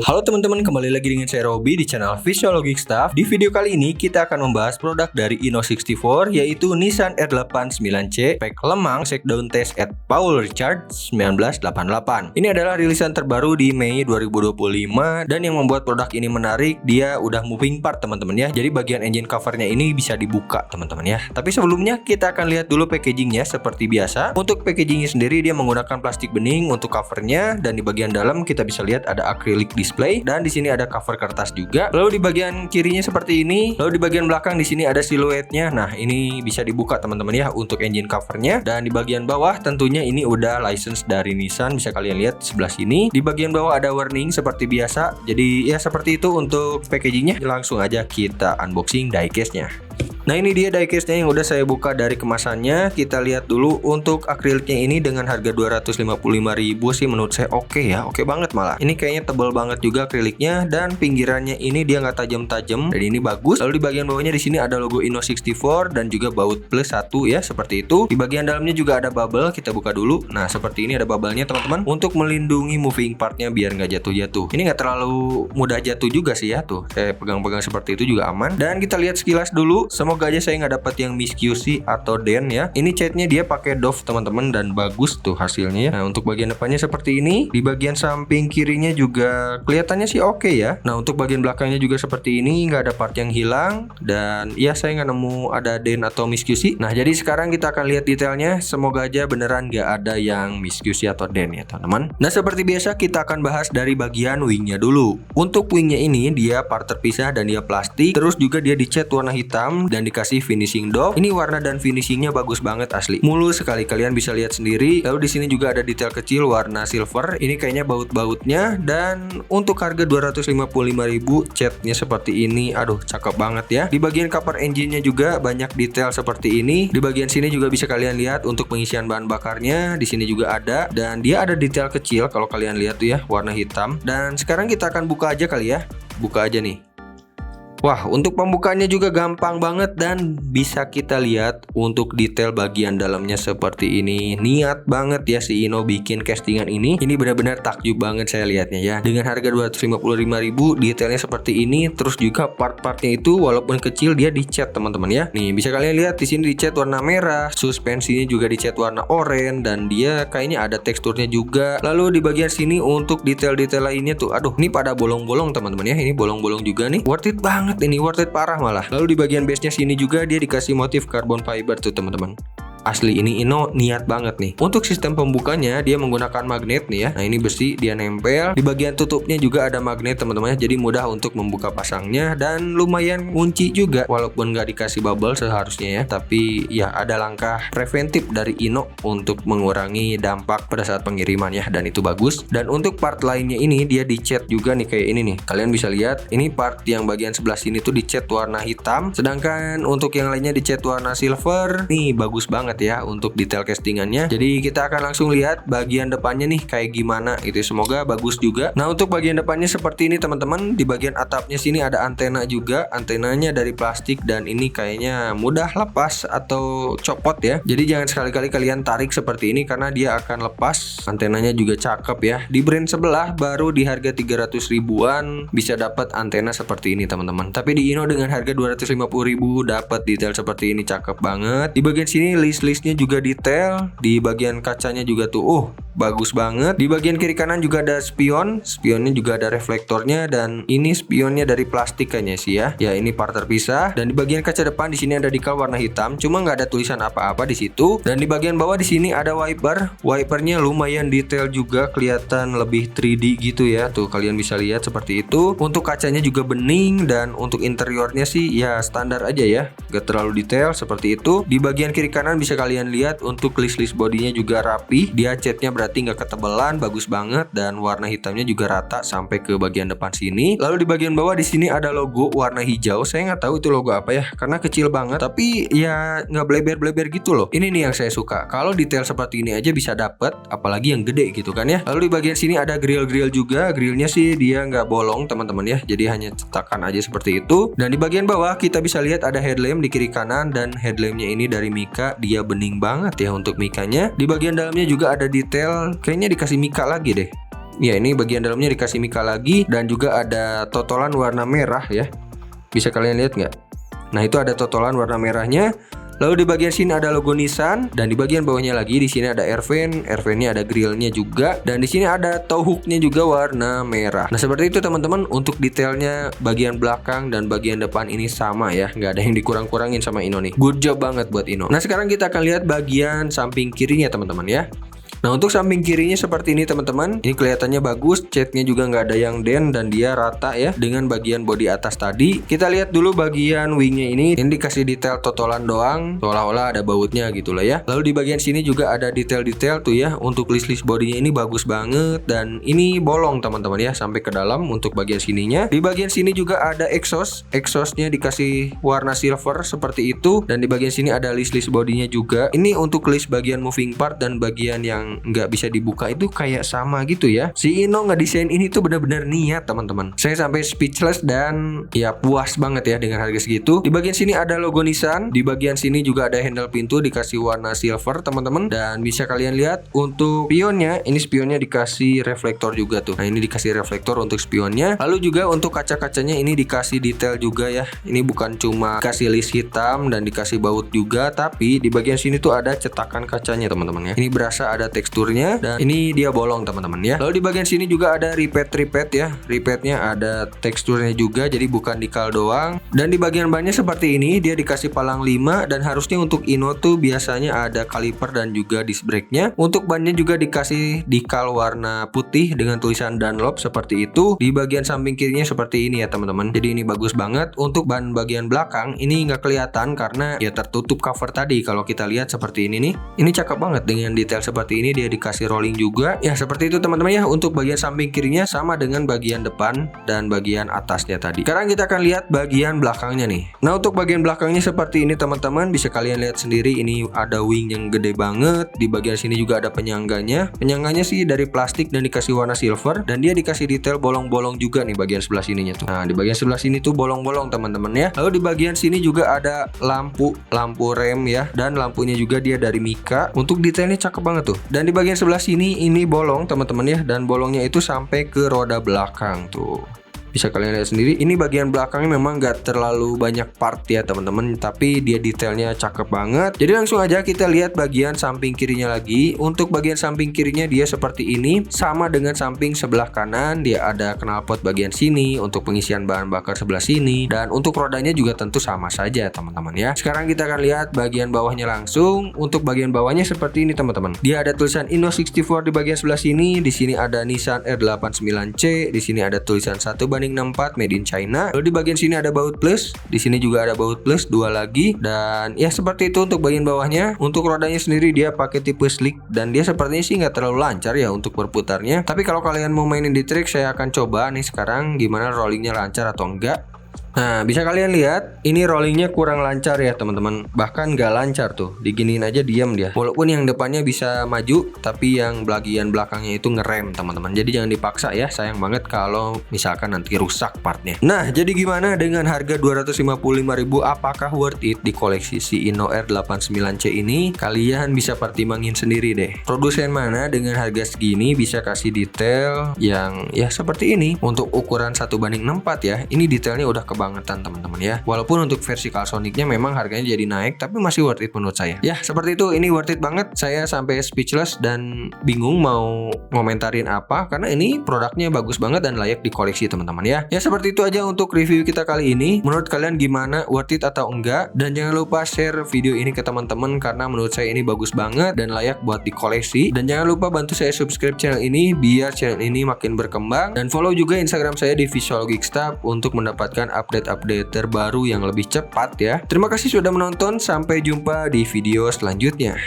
Halo teman-teman, kembali lagi dengan saya Robby di channel Physiologic Stuff. Di video kali ini kita akan membahas produk dari Inno64, yaitu Nissan R89C Pack Lemang Shakedown Test at Paul Richard 1988. Ini adalah rilisan terbaru di Mei 2025, dan yang membuat produk ini menarik, dia udah moving part teman-teman ya. Jadi bagian engine covernya ini bisa dibuka teman-teman ya. Tapi sebelumnya kita akan lihat dulu packagingnya seperti biasa. Untuk packagingnya sendiri dia menggunakan plastik bening untuk covernya, dan di bagian dalam kita bisa lihat ada acrylic display, dan di sini ada cover kertas juga. Lalu di bagian kirinya seperti ini. Lalu di bagian belakang di sini ada siluetnya. Nah, ini bisa dibuka teman-teman ya untuk engine covernya. Dan di bagian bawah tentunya ini udah license dari Nissan, bisa kalian lihat di sebelah sini. Di bagian bawah ada warning seperti biasa. Jadi ya seperti itu untuk packagingnya. Langsung aja kita unboxing diecast-nya. Nah, ini dia diecast-nya yang udah saya buka dari kemasannya. Kita lihat dulu untuk akriliknya ini dengan harga 255.000 sih menurut saya oke ya. Oke banget malah. Ini kayaknya tebal banget juga akriliknya, dan pinggirannya ini dia nggak tajam-tajam, dan ini bagus. Lalu di bagian bawahnya di sini ada logo Inno64 dan juga baut plus 1 ya, seperti itu. Di bagian dalamnya juga ada bubble, kita buka dulu. Nah, seperti ini ada bubble-nya teman-teman untuk melindungi moving part-nya biar nggak jatuh-jatuh. Ini nggak terlalu mudah jatuh juga sih ya, tuh. Saya pegang-pegang seperti itu juga aman. Dan kita lihat sekilas dulu. Semoga aja saya nggak dapat yang miss QC atau den ya. Ini catnya dia pakai Dove teman-teman, dan bagus tuh hasilnya ya. Nah, untuk bagian depannya seperti ini. Di bagian samping kirinya juga kelihatannya sih oke ya. Nah, untuk bagian belakangnya juga seperti ini, nggak ada part yang hilang, dan ya saya nggak nemu ada den atau miss QC. Nah, jadi sekarang kita akan lihat detailnya. Semoga aja beneran nggak ada yang miss QC atau den ya teman-teman. Nah, seperti biasa kita akan bahas dari bagian wingnya dulu. Untuk wingnya ini dia part terpisah dan dia plastik. Terus juga dia dicat warna hitam dan dikasih finishing Dove. Ini warna dan finishingnya bagus banget asli. Mulus sekali, kalian bisa lihat sendiri. Lalu di sini juga ada detail kecil warna silver. Ini kayaknya baut-bautnya, dan untuk harga 255.000 catnya seperti ini. Aduh, cakep banget ya. Di bagian cover engine-nya juga banyak detail seperti ini. Di bagian sini juga bisa kalian lihat untuk pengisian bahan bakarnya. Di sini juga ada, dan dia ada detail kecil kalau kalian lihat tuh ya, warna hitam. Dan sekarang kita akan buka aja kali ya. Buka aja nih. Wah, untuk pembukaannya juga gampang banget, dan bisa kita lihat untuk detail bagian dalamnya seperti ini. Niat banget ya si Inno bikin castingan ini. Ini benar-benar takjub banget saya lihatnya ya. Dengan harga 255.000, detailnya seperti ini. Terus juga part-partnya itu walaupun kecil dia dicat teman-teman ya. Nih, bisa kalian lihat di sini dicat warna merah, suspensinya juga dicat warna oranye, dan dia kayaknya ada teksturnya juga. Lalu di bagian sini untuk detail-detail lainnya tuh, aduh, ini pada bolong-bolong teman-teman ya. Ini bolong-bolong juga nih. Worth it banget. Ini worth it parah malah. Lalu di bagian base-nya sini juga dia dikasih motif carbon fiber tuh teman-teman. Asli ini Inno niat banget nih. Untuk sistem pembukanya dia menggunakan magnet nih ya. Nah, ini besi dia nempel. Di bagian tutupnya juga ada magnet teman-teman ya. Jadi mudah untuk membuka pasangnya, dan lumayan kunci juga walaupun nggak dikasih bubble seharusnya ya. Tapi ya ada langkah preventif dari Inno untuk mengurangi dampak pada saat pengiriman ya, dan itu bagus. Dan untuk part lainnya ini dia dicat juga nih kayak ini nih. Kalian bisa lihat ini part yang bagian sebelah sini tuh dicat warna hitam, sedangkan untuk yang lainnya dicat warna silver. Nih bagus banget ya untuk detail castingannya. Jadi kita akan langsung lihat bagian depannya nih kayak gimana itu. Semoga bagus juga. Nah, untuk bagian depannya seperti ini teman-teman. Di bagian atapnya sini ada antena juga. Antenanya dari plastik, dan ini kayaknya mudah lepas atau copot ya. Jadi jangan sekali-kali kalian tarik seperti ini karena dia akan lepas. Antenanya juga cakep ya. Di brand sebelah baru di harga 300 ribuan bisa dapat antena seperti ini teman-teman. Tapi di Inno dengan harga 250.000 dapat detail seperti ini, cakep banget. Di bagian sini listnya juga detail. Di bagian kacanya juga tuh bagus banget. Di bagian kiri kanan juga ada spionnya juga ada reflektornya, dan ini spionnya dari plastik kayaknya sih ya. Ya, ini part terpisah. Dan di bagian kaca depan di sini ada decal warna hitam, cuma nggak ada tulisan apa-apa di situ. Dan di bagian bawah di sini ada wipernya lumayan detail juga, kelihatan lebih 3D gitu ya. Tuh kalian bisa lihat seperti itu. Untuk kacanya juga bening, dan untuk interiornya sih ya standar aja ya, nggak terlalu detail seperti itu. Di bagian kiri kanan bisa kalian lihat untuk list bodinya juga rapi. Dia catnya berarti nggak ketebalan, bagus banget, dan warna hitamnya juga rata sampai ke bagian depan sini. Lalu di bagian bawah di sini ada logo warna hijau. Saya nggak tahu itu logo apa ya, karena kecil banget, tapi ya nggak bleber-bleber gitu loh. Ini nih yang saya suka. Kalau detail seperti ini aja bisa dapet, apalagi yang gede gitu kan ya. Lalu di bagian sini ada grill juga. Grillnya sih dia nggak bolong teman-teman ya, jadi hanya cetakan aja seperti itu. Dan di bagian bawah kita bisa lihat ada headlamp di kiri kanan, dan headlampnya ini dari Mika. Dia bening banget ya untuk mikanya. Di bagian dalamnya juga ada detail, kayaknya dikasih mika lagi deh. Ya, ini bagian dalamnya dikasih mika lagi dan juga ada totolan warna merah ya. Bisa kalian lihat nggak? Nah, itu ada totolan warna merahnya. Lalu di bagian sini ada logo Nissan dan di bagian bawahnya lagi di sini ada air vent-nya ada grillnya juga dan di sini ada tow hooknya juga warna merah. Nah, seperti itu teman-teman, untuk detailnya bagian belakang dan bagian depan ini sama ya, nggak ada yang dikurang-kurangin sama Ino nih. Good job banget buat Ino. Nah, sekarang kita akan lihat bagian samping kirinya teman-teman ya. Nah, untuk samping kirinya seperti ini teman-teman. Ini kelihatannya bagus, catnya juga nggak ada yang dent dan dia rata ya dengan bagian bodi atas tadi. Kita lihat dulu bagian wingnya ini dikasih detail totolan doang, seolah-olah ada bautnya gitu lah ya. Lalu di bagian sini juga ada detail-detail tuh ya. Untuk list-list bodinya ini bagus banget dan ini bolong teman-teman ya sampai ke dalam untuk bagian sininya. Di bagian sini juga ada exhaustnya dikasih warna silver seperti itu dan di bagian sini ada list-list bodinya juga. Ini untuk list bagian moving part dan bagian yang nggak bisa dibuka itu kayak sama gitu ya. Si Ino ngedesain ini tuh benar-benar niat teman-teman. Saya sampai speechless dan ya puas banget ya dengan harga segitu. Di bagian sini ada logo Nissan, di bagian sini juga ada handle pintu dikasih warna silver teman-teman dan bisa kalian lihat untuk spionnya, ini spionnya dikasih reflektor juga tuh. Nah, ini dikasih reflektor untuk spionnya. Lalu juga untuk kaca-kacanya ini dikasih detail juga ya. Ini bukan cuma kasih list hitam dan dikasih baut juga, tapi di bagian sini tuh ada cetakan kacanya teman-teman ya. Ini berasa ada teksturnya dan ini dia bolong teman-teman ya. Lalu di bagian sini juga ada repeat ya. Repeatnya ada teksturnya juga, jadi bukan dikal doang. Dan di bagian bannya seperti ini dia dikasih palang 5 dan harusnya untuk Ino tuh biasanya ada kaliper dan juga disc brake-nya. Untuk bannya juga dikasih dikal warna putih dengan tulisan Dunlop seperti itu. Di bagian samping kirinya seperti ini ya teman-teman. Jadi ini bagus banget. Untuk ban bagian belakang ini nggak kelihatan karena ya tertutup cover tadi. Kalau kita lihat seperti ini nih, ini cakep banget dengan detail seperti ini. Dia dikasih rolling juga ya, seperti itu teman-teman ya. Untuk bagian samping kirinya sama dengan bagian depan dan bagian atasnya tadi. Sekarang kita akan lihat bagian belakangnya nih. Nah, untuk bagian belakangnya seperti ini teman-teman, bisa kalian lihat sendiri. Ini ada wing yang gede banget. Di bagian sini juga ada penyangganya. Penyangganya sih dari plastik dan dikasih warna silver dan dia dikasih detail bolong-bolong juga nih bagian sebelah sininya tuh. Nah, di bagian sebelah sini tuh bolong-bolong teman-teman ya. Lalu di bagian sini juga ada lampu rem ya, dan lampunya juga dia dari mika. Untuk detailnya cakep banget tuh. Dan di bagian sebelah sini ini bolong teman-teman ya, dan bolongnya itu sampai ke roda belakang tuh. Bisa kalian lihat sendiri, ini bagian belakangnya memang gak terlalu banyak part ya teman-teman, tapi dia detailnya cakep banget. Jadi langsung aja kita lihat bagian samping kirinya lagi. Untuk bagian samping kirinya dia seperti ini, sama dengan samping sebelah kanan. Dia ada knalpot bagian sini, untuk pengisian bahan bakar sebelah sini, dan untuk rodanya juga tentu sama saja teman-teman ya. Sekarang kita akan lihat bagian bawahnya langsung. Untuk bagian bawahnya seperti ini teman-teman. Dia ada tulisan Inno64 di bagian sebelah sini. Di sini ada Nissan R89C. Di sini ada tulisan 1/64 made in China. Lalu di bagian sini ada baut plus, di sini juga ada baut plus 2 lagi, dan ya seperti itu untuk bagian bawahnya. Untuk rodanya sendiri dia pakai tipe slick dan dia sepertinya sih nggak terlalu lancar ya untuk berputarnya. Tapi kalau kalian mau mainin di trik, saya akan coba nih sekarang gimana rollingnya lancar atau enggak. Nah, bisa kalian lihat ini rollingnya kurang lancar ya teman-teman, bahkan gak lancar tuh, diginiin aja diam dia. Walaupun yang depannya bisa maju, tapi yang bagian belakangnya itu ngerem teman-teman. Jadi jangan dipaksa ya, sayang banget kalau misalkan nanti rusak partnya. Nah, jadi gimana dengan harga 255.000, apakah worth it di koleksi si Inno R89C ini? Kalian bisa pertimbangin sendiri deh. Produsen mana dengan harga segini bisa kasih detail yang ya seperti ini. Untuk ukuran 1/4 ya, ini detailnya udah kebangetan teman-teman ya. Walaupun untuk versi Calsonicnya memang harganya jadi naik, tapi masih worth it menurut saya. Ya seperti itu, ini worth it banget. Saya sampai speechless dan bingung mau ngomentarin apa, karena ini produknya bagus banget dan layak dikoleksi teman-teman ya. Ya seperti itu aja untuk review kita kali ini. Menurut kalian gimana, worth it atau enggak? Dan jangan lupa share video ini ke teman-teman karena menurut saya ini bagus banget dan layak buat dikoleksi. Dan jangan lupa bantu saya subscribe channel ini biar channel ini makin berkembang, dan follow juga Instagram saya di Visual Geek Stuff untuk mendapatkan update terbaru yang lebih cepat ya. Terima kasih sudah menonton, sampai jumpa di video selanjutnya.